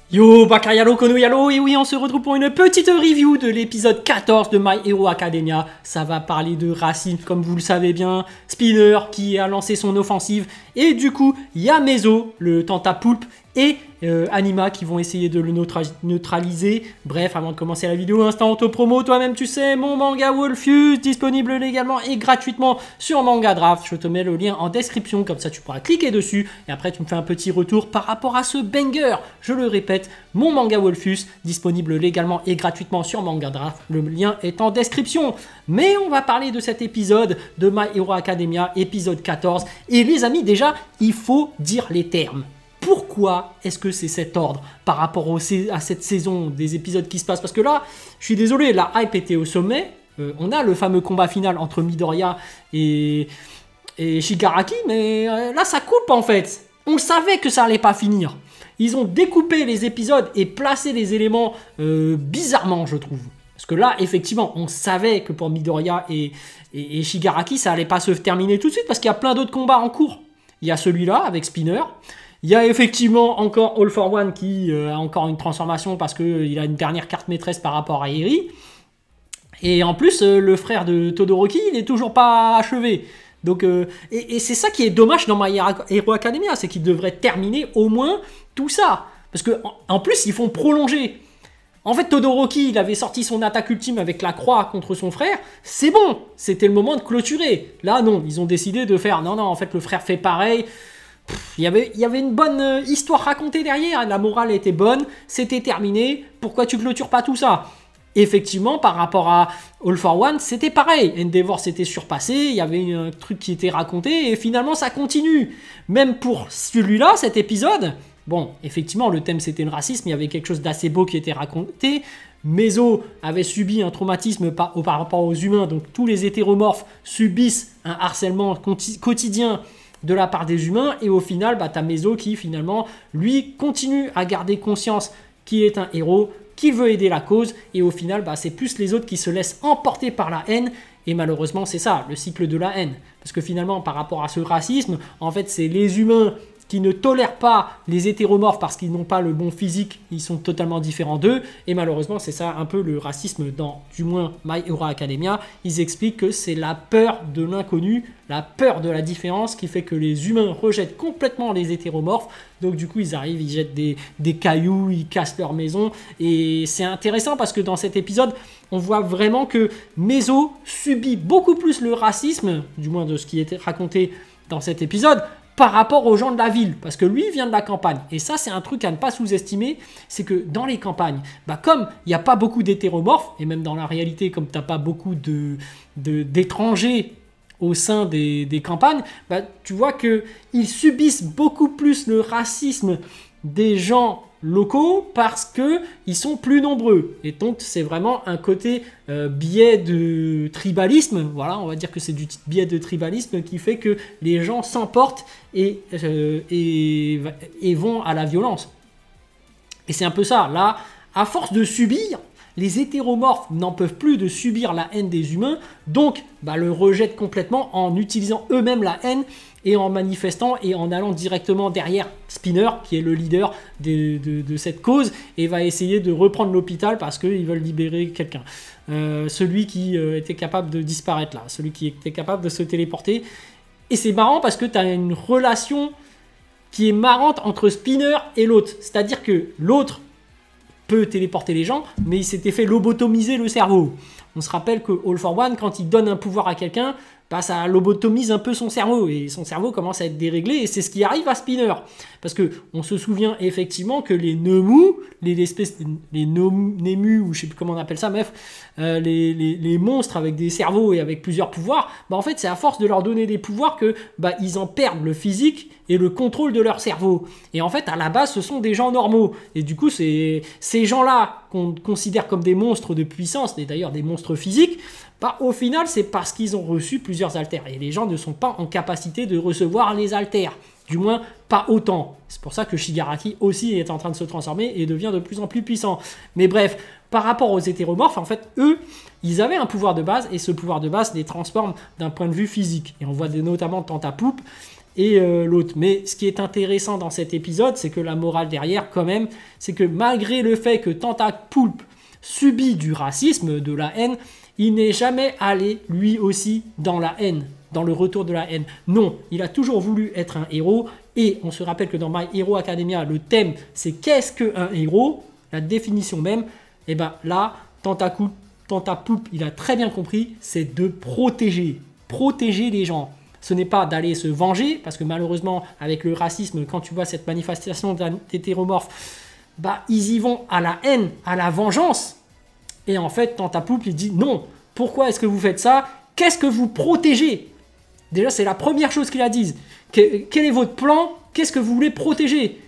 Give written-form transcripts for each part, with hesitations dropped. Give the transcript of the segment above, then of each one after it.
Yo, Bakayalo, Konoyalo, et oui, on se retrouve pour une petite review de l'épisode 14 de My Hero Academia. Ça va parler de racisme, comme vous le savez bien, Spinner qui a lancé son offensive, et du coup, il y a Mezo, le Tentapoulpe, et Anima qui vont essayer de le neutraliser. Bref, avant de commencer la vidéo, instant auto-promo, toi-même tu sais, mon manga Wolfus, disponible légalement et gratuitement sur Manga Draft. Je te mets le lien en description, comme ça tu pourras cliquer dessus, et après tu me fais un petit retour par rapport à ce banger. Je le répète, mon manga Wolfus, disponible légalement et gratuitement sur Manga Draft. Le lien est en description. Mais on va parler de cet épisode de My Hero Academia, épisode 14. Et les amis, déjà, il faut dire les termes. Pourquoi est-ce que c'est cet ordre par rapport à cette saison des épisodes qui se passent? Parce que là, je suis désolé, la hype était au sommet. On a le fameux combat final entre Midoriya et Shigaraki, mais là, ça coupe en fait. On savait que ça allait pas finir. Ils ont découpé les épisodes et placé les éléments bizarrement, je trouve. Parce que là, effectivement, on savait que pour Midoriya et Shigaraki, ça allait pas se terminer tout de suite parce qu'il y a plein d'autres combats en cours. Il y a celui-là avec Spinner. Il y a effectivement encore All for One qui a encore une transformation parce qu'il a une dernière carte maîtresse par rapport à Eri. Et en plus, le frère de Todoroki, il n'est toujours pas achevé. Donc, et c'est ça qui est dommage dans My Hero Academia, c'est qu'ils devraient terminer au moins tout ça. Parce qu'en plus, ils font prolonger. En fait, Todoroki, il avait sorti son attaque ultime avec la croix contre son frère. C'est bon, c'était le moment de clôturer. Là, non, ils ont décidé de faire... Non, en fait, le frère fait pareil. Il y avait une bonne histoire racontée derrière, la morale était bonne, c'était terminé, pourquoi tu clôtures pas tout ça? Effectivement, par rapport à All for One, c'était pareil, Endeavor s'était surpassé, il y avait un truc qui était raconté, et finalement ça continue. Même pour celui-là, cet épisode, bon, effectivement, le thème c'était le racisme, il y avait quelque chose d'assez beau qui était raconté, Mezo avait subi un traumatisme par rapport aux humains, donc tous les hétéromorphes subissent un harcèlement quotidien de la part des humains, et au final, t'as Mezo qui finalement, lui, continue à garder conscience qu'il est un héros, qu'il veut aider la cause, et au final, c'est plus les autres qui se laissent emporter par la haine, et malheureusement, c'est ça, le cycle de la haine. Parce que finalement, par rapport à ce racisme, en fait, c'est les humains qui ne tolèrent pas les hétéromorphes parce qu'ils n'ont pas le bon physique, ils sont totalement différents d'eux, et malheureusement c'est ça un peu le racisme dans, du moins, My Hero Academia. Ils expliquent que c'est la peur de l'inconnu, la peur de la différence qui fait que les humains rejettent complètement les hétéromorphes, donc du coup ils arrivent, ils jettent des cailloux, ils cassent leur maison, et c'est intéressant parce que dans cet épisode, on voit vraiment que Mezo subit beaucoup plus le racisme, du moins de ce qui était raconté dans cet épisode, par rapport aux gens de la ville, parce que lui il vient de la campagne, et ça c'est un truc à ne pas sous-estimer, c'est que dans les campagnes, comme il n'y a pas beaucoup d'hétéromorphes, et même dans la réalité, comme tu n'as pas beaucoup d'étrangers au sein des campagnes, tu vois qu'ils subissent beaucoup plus le racisme des gens locaux parce qu'ils sont plus nombreux. Et donc, c'est vraiment un côté biais de tribalisme. Voilà, on va dire que c'est du biais de tribalisme qui fait que les gens s'emportent et vont à la violence. Et c'est un peu ça. Là, à force de subir, les hétéromorphes n'en peuvent plus de subir la haine des humains, donc le rejettent complètement en utilisant eux-mêmes la haine et en manifestant et en allant directement derrière Spinner, qui est le leader de cette cause, et va essayer de reprendre l'hôpital parce qu'ils veulent libérer quelqu'un. Celui qui était capable de disparaître là, celui qui était capable de se téléporter. Et c'est marrant parce que tu as une relation qui est marrante entre Spinner et l'autre. C'est-à-dire que l'autre peut téléporter les gens, mais il s'était fait lobotomiser le cerveau. On se rappelle que All for One, quand il donne un pouvoir à quelqu'un, ça lobotomise un peu son cerveau, et son cerveau commence à être déréglé, et c'est ce qui arrive à Spinner. Parce qu'on se souvient effectivement que les Nemu, les Nemu, ou je sais plus comment on appelle ça, bref, les monstres avec des cerveaux et avec plusieurs pouvoirs, en fait c'est à force de leur donner des pouvoirs que ils en perdent le physique et le contrôle de leur cerveau. Et en fait, à la base, ce sont des gens normaux. Et du coup, ces gens-là qu'on considère comme des monstres de puissance, et d'ailleurs des monstres physiques, au final, c'est parce qu'ils ont reçu plusieurs haltères. Et les gens ne sont pas en capacité de recevoir les haltères. Du moins, pas autant. C'est pour ça que Shigaraki aussi est en train de se transformer et devient de plus en plus puissant. Mais bref, par rapport aux hétéromorphes, en fait, eux, ils avaient un pouvoir de base, et ce pouvoir de base les transforme d'un point de vue physique. Et on voit notamment Tentapoulpe. et l'autre. Mais ce qui est intéressant dans cet épisode, c'est que la morale derrière, quand même, c'est que malgré le fait que Tentapoulpe subit du racisme, de la haine, il n'est jamais allé lui aussi dans la haine, dans le retour de la haine. Non, il a toujours voulu être un héros. Et on se rappelle que dans My Hero Academia, le thème, c'est qu'est-ce qu'un héros, la définition même. Et bien là, Tentapoulpe, il a très bien compris, c'est de protéger les gens. Ce n'est pas d'aller se venger, parce que malheureusement, avec le racisme, quand tu vois cette manifestation d'hétéromorphes, bah, ils y vont à la haine, à la vengeance. Et en fait, Tentapoulpe, il dit non, pourquoi est-ce que vous faites ça? Qu'est-ce que vous protégez? Déjà, c'est la première chose qu'il a dit. Quel est votre plan? Qu'est-ce que vous voulez protéger?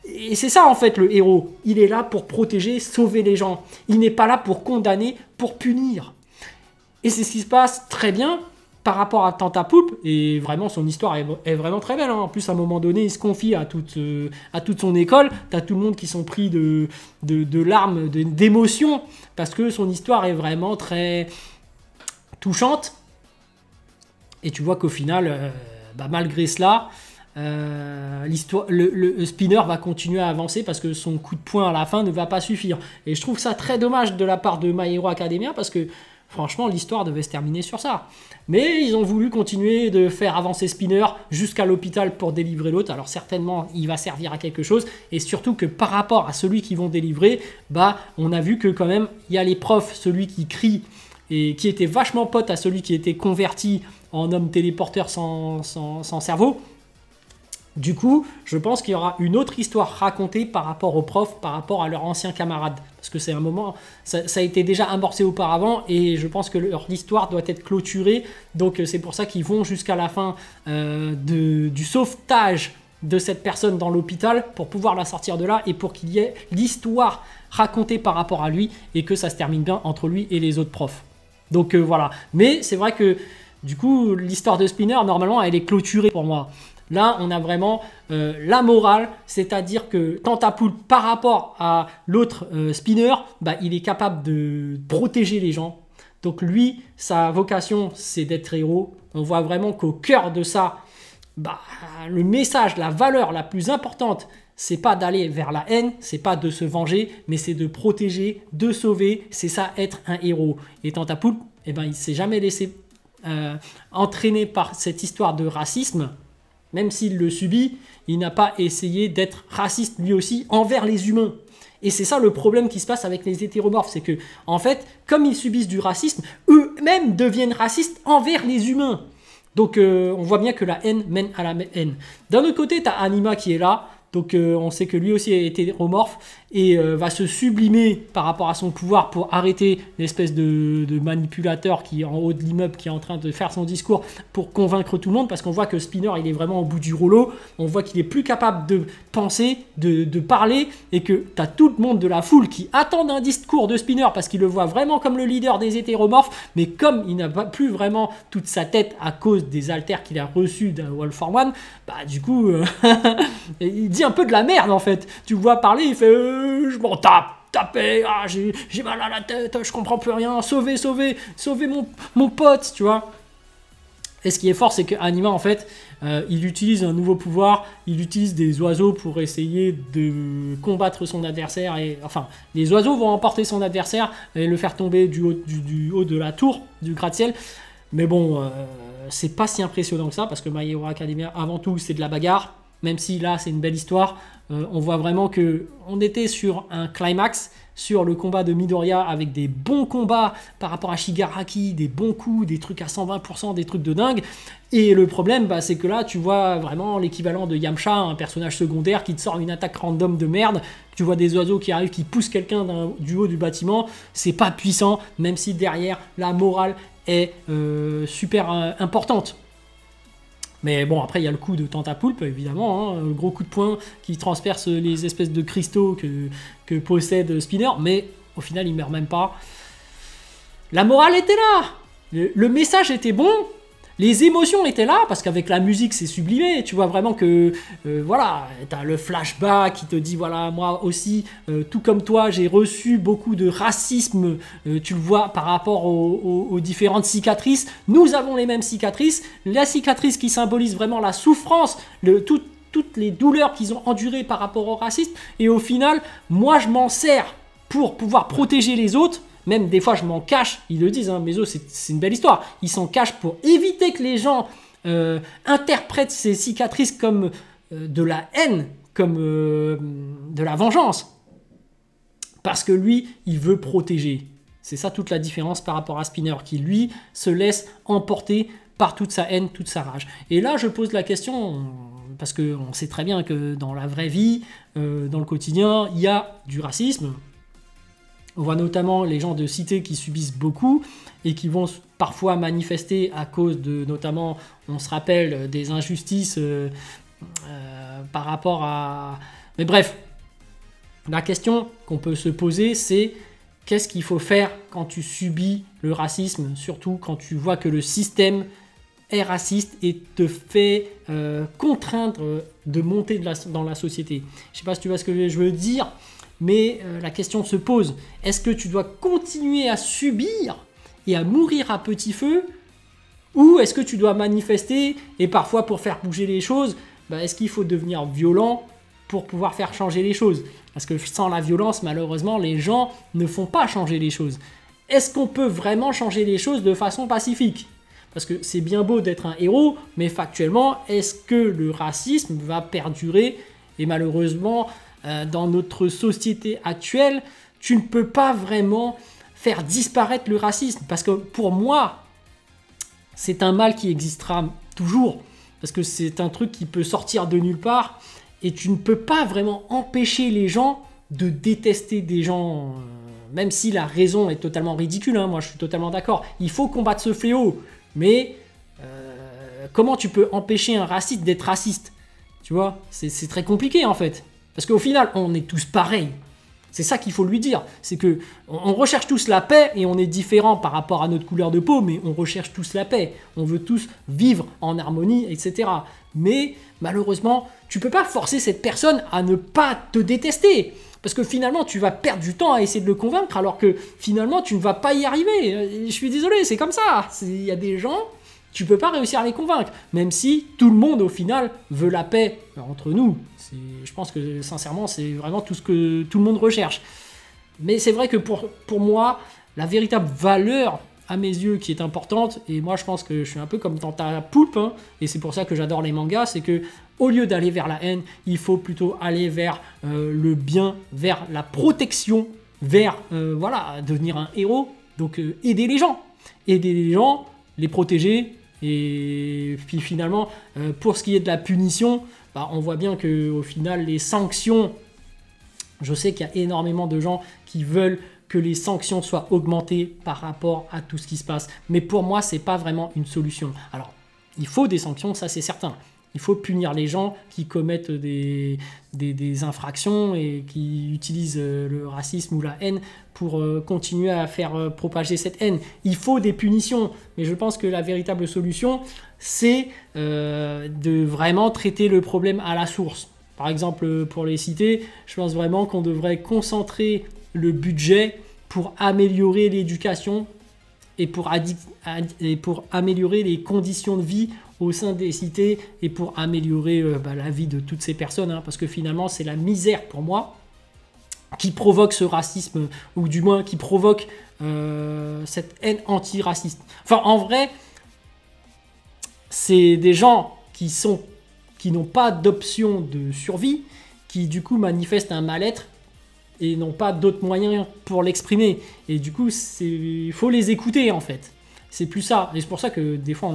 Et c'est ça en fait le héros. Il est là pour protéger, sauver les gens. Il n'est pas là pour condamner, pour punir. Et c'est ce qui se passe très bien par rapport à Tentapoulpe. Et vraiment son histoire est vraiment très belle. En plus à un moment donné il se confie à toute son école. T'as tout le monde qui sont pris de larmes, d'émotions. Parce que son histoire est vraiment très touchante. Et tu vois qu'au final, malgré cela... le spinner va continuer à avancer parce que son coup de poing à la fin ne va pas suffire. Et je trouve ça très dommage de la part de My Hero Academia parce que franchement l'histoire devait se terminer sur ça. Mais ils ont voulu continuer de faire avancer Spinner jusqu'à l'hôpital pour délivrer l'autre. Alors certainement il va servir à quelque chose et surtout que par rapport à celui qu'ils vont délivrer, on a vu que quand même il y a les profs, celui qui crie et qui était vachement pote à celui qui était converti en homme téléporteur sans cerveau. Du coup, je pense qu'il y aura une autre histoire racontée par rapport aux profs, par rapport à leurs anciens camarades. Parce que c'est un moment, ça a été déjà amorcé auparavant et je pense que leur histoire doit être clôturée. Donc c'est pour ça qu'ils vont jusqu'à la fin du sauvetage de cette personne dans l'hôpital pour pouvoir la sortir de là et pour qu'il y ait l'histoire racontée par rapport à lui et que ça se termine bien entre lui et les autres profs. Donc voilà. Mais c'est vrai que du coup, l'histoire de Spinner, normalement, elle est clôturée pour moi. Là, on a vraiment la morale, c'est-à-dire que Tentapoulpe, par rapport à l'autre Spinner, il est capable de protéger les gens. Donc lui, sa vocation, c'est d'être héros. On voit vraiment qu'au cœur de ça, le message, la valeur la plus importante, c'est pas d'aller vers la haine, c'est pas de se venger, mais c'est de protéger, de sauver. C'est ça, être un héros. Et Tentapoulpe, il s'est jamais laissé entraîner par cette histoire de racisme. Même s'il le subit, il n'a pas essayé d'être raciste lui aussi envers les humains. Et c'est ça le problème qui se passe avec les hétéromorphes, c'est que, en fait, comme ils subissent du racisme, eux-mêmes deviennent racistes envers les humains. Donc on voit bien que la haine mène à la haine. D'un autre côté, tu as Anima qui est là, donc on sait que lui aussi est hétéromorphe et va se sublimer par rapport à son pouvoir pour arrêter l'espèce de manipulateur qui est en haut de l'immeuble, qui est en train de faire son discours pour convaincre tout le monde, parce qu'on voit que Spinner il est vraiment au bout du rouleau, on voit qu'il est plus capable de penser, de parler, et que tu as tout le monde de la foule qui attend un discours de Spinner parce qu'il le voit vraiment comme le leader des hétéromorphes, mais comme il n'a plus vraiment toute sa tête à cause des haltères qu'il a reçus d'un All for One, du coup il dit un peu de la merde en fait. Tu le vois parler, il fait je m'en taper, j'ai mal à la tête, je comprends plus rien, sauvez mon pote, tu vois. Et ce qui est fort, c'est que Anima en fait, il utilise un nouveau pouvoir, il utilise des oiseaux pour essayer de combattre son adversaire, et enfin, les oiseaux vont emporter son adversaire et le faire tomber du haut de la tour, du gratte-ciel. Mais bon, c'est pas si impressionnant que ça, parce que My Hero Academia, avant tout, c'est de la bagarre. Même si là, c'est une belle histoire, on voit vraiment qu'on était sur un climax, sur le combat de Midoriya, avec des bons combats par rapport à Shigaraki, des bons coups, des trucs à 120%, des trucs de dingue. Et le problème, c'est que là, tu vois vraiment l'équivalent de Yamcha, un personnage secondaire qui te sort une attaque random de merde. Tu vois des oiseaux qui arrivent, qui poussent quelqu'un du haut du bâtiment. C'est pas puissant, même si derrière, la morale est super importante. Mais bon, après, il y a le coup de Tentapoulpe, évidemment, le gros coup de poing qui transperce les espèces de cristaux que possède Spinner, mais au final, il meurt même pas. La morale était là, le message était bon, Les émotions étaient là, parce qu'avec la musique, c'est sublimé. Tu vois vraiment que, voilà, t'as le flashback qui te dit, voilà, moi aussi, tout comme toi, j'ai reçu beaucoup de racisme. Tu le vois par rapport aux différentes cicatrices. Nous avons les mêmes cicatrices. La cicatrice qui symbolise vraiment la souffrance, toutes les douleurs qu'ils ont endurées par rapport au racisme. Et au final, moi, je m'en sers pour pouvoir protéger les autres. Même des fois, je m'en cache. Ils le disent, hein, Meso, c'est une belle histoire. Ils s'en cachent pour éviter que les gens interprètent ces cicatrices comme de la haine, comme de la vengeance. Parce que lui, il veut protéger. C'est ça toute la différence par rapport à Spinner, qui lui se laisse emporter par toute sa haine, toute sa rage. Et là, je pose la question, parce qu'on sait très bien que dans la vraie vie, dans le quotidien, il y a du racisme. On voit notamment les gens de cité qui subissent beaucoup et qui vont parfois manifester à cause de, notamment, on se rappelle, des injustices par rapport à... Mais bref, la question qu'on peut se poser, c'est qu'est-ce qu'il faut faire quand tu subis le racisme, surtout quand tu vois que le système est raciste et te fait contraindre de monter dans la société. Je ne sais pas si tu vois ce que je veux dire, mais la question se pose. Est-ce que tu dois continuer à subir et à mourir à petit feu, ou est-ce que tu dois manifester et parfois pour faire bouger les choses, est-ce qu'il faut devenir violent pour pouvoir faire changer les choses? Parce que sans la violence, malheureusement, les gens ne font pas changer les choses. Est-ce qu'on peut vraiment changer les choses de façon pacifique? Parce que c'est bien beau d'être un héros, mais factuellement, est-ce que le racisme va perdurer? Et malheureusement, dans notre société actuelle, tu ne peux pas vraiment faire disparaître le racisme. Parce que pour moi, c'est un mal qui existera toujours. Parce que c'est un truc qui peut sortir de nulle part. Et tu ne peux pas vraiment empêcher les gens de détester des gens, même si la raison est totalement ridicule. Hein, moi, je suis totalement d'accord. Il faut combattre ce fléau. Mais comment tu peux empêcher un raciste d'être raciste? Tu vois, c'est très compliqué en fait. Parce qu'au final, on est tous pareils. C'est ça qu'il faut lui dire. C'est que on recherche tous la paix et on est différents par rapport à notre couleur de peau, mais on recherche tous la paix. On veut tous vivre en harmonie, etc. Mais malheureusement, tu peux pas forcer cette personne à ne pas te détester. Parce que finalement, tu vas perdre du temps à essayer de le convaincre, alors que finalement, tu ne vas pas y arriver. Je suis désolé, c'est comme ça. Il y a des gens, tu peux pas réussir à les convaincre. Même si tout le monde, au final, veut la paix entre nous. Je pense que, sincèrement, c'est vraiment tout ce que tout le monde recherche. Mais c'est vrai que pour moi, la véritable valeur, à mes yeux, qui est importante, et moi, je pense que je suis un peu comme dans ta poulpe, hein, et c'est pour ça que j'adore les mangas, c'est que au lieu d'aller vers la haine, il faut plutôt aller vers le bien, vers la protection, vers, voilà, devenir un héros. Donc, aider les gens, les protéger. Et puis finalement, pour ce qui est de la punition, on voit bien qu'au final, les sanctions, je sais qu'il y a énormément de gens qui veulent que les sanctions soient augmentées par rapport à tout ce qui se passe. Mais pour moi, ce n'est pas vraiment une solution. Alors, il faut des sanctions, ça c'est certain. Il faut punir les gens qui commettent des infractions et qui utilisent le racisme ou la haine pour continuer à faire propager cette haine. Il faut des punitions, mais je pense que la véritable solution, c'est de vraiment traiter le problème à la source. Par exemple, pour les citer, je pense vraiment qu'on devrait concentrer le budget pour améliorer l'éducation et pour améliorer les conditions de vie au sein des cités et pour améliorer la vie de toutes ces personnes, hein, parce que finalement c'est la misère pour moi qui provoque ce racisme, ou du moins qui provoque cette haine antiraciste. Enfin, en vrai, c'est des gens qui n'ont pas d'option de survie, qui du coup manifestent un mal-être et n'ont pas d'autres moyens pour l'exprimer. Et du coup, il faut les écouter en fait. C'est plus ça. Et c'est pour ça que des fois,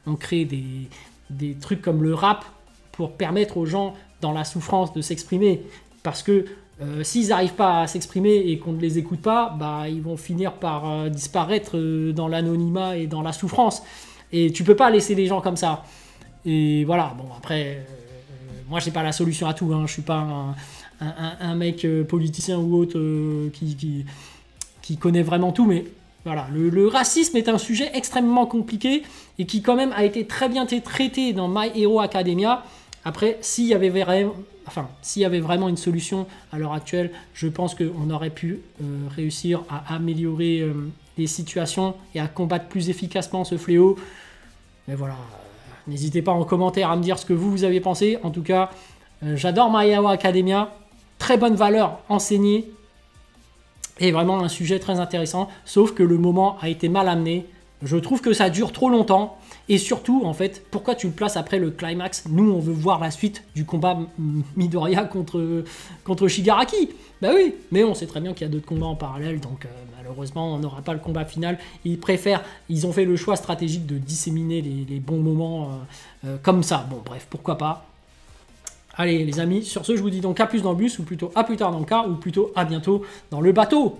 on crée des trucs comme le rap pour permettre aux gens dans la souffrance de s'exprimer. Parce que s'ils n'arrivent pas à s'exprimer et qu'on ne les écoute pas, ils vont finir par disparaître dans l'anonymat et dans la souffrance. Et tu peux pas laisser les gens comme ça. Et voilà, bon après, moi j'ai pas la solution à tout. Hein. Je suis pas un mec politicien ou autre qui connaît vraiment tout, mais Voilà, le racisme est un sujet extrêmement compliqué et qui quand même a été très bien traité dans My Hero Academia. Après, s'il y avait vraiment une solution à l'heure actuelle, je pense qu'on aurait pu réussir à améliorer les situations et à combattre plus efficacement ce fléau. Mais voilà, n'hésitez pas en commentaire à me dire ce que vous avez pensé. En tout cas, j'adore My Hero Academia. Très bonne valeur enseignée. Et vraiment un sujet très intéressant, sauf que le moment a été mal amené. Je trouve que ça dure trop longtemps. Et surtout, en fait, pourquoi tu le places après le climax? Nous, on veut voir la suite du combat Midoriya contre Shigaraki. Bah oui, mais on sait très bien qu'il y a d'autres combats en parallèle, donc malheureusement, on n'aura pas le combat final. Ils ont fait le choix stratégique de disséminer les bons moments comme ça. Bon, bref, pourquoi pas. Allez les amis, sur ce je vous dis donc à plus dans le bus, ou plutôt à plus tard dans le car, ou plutôt à bientôt dans le bateau.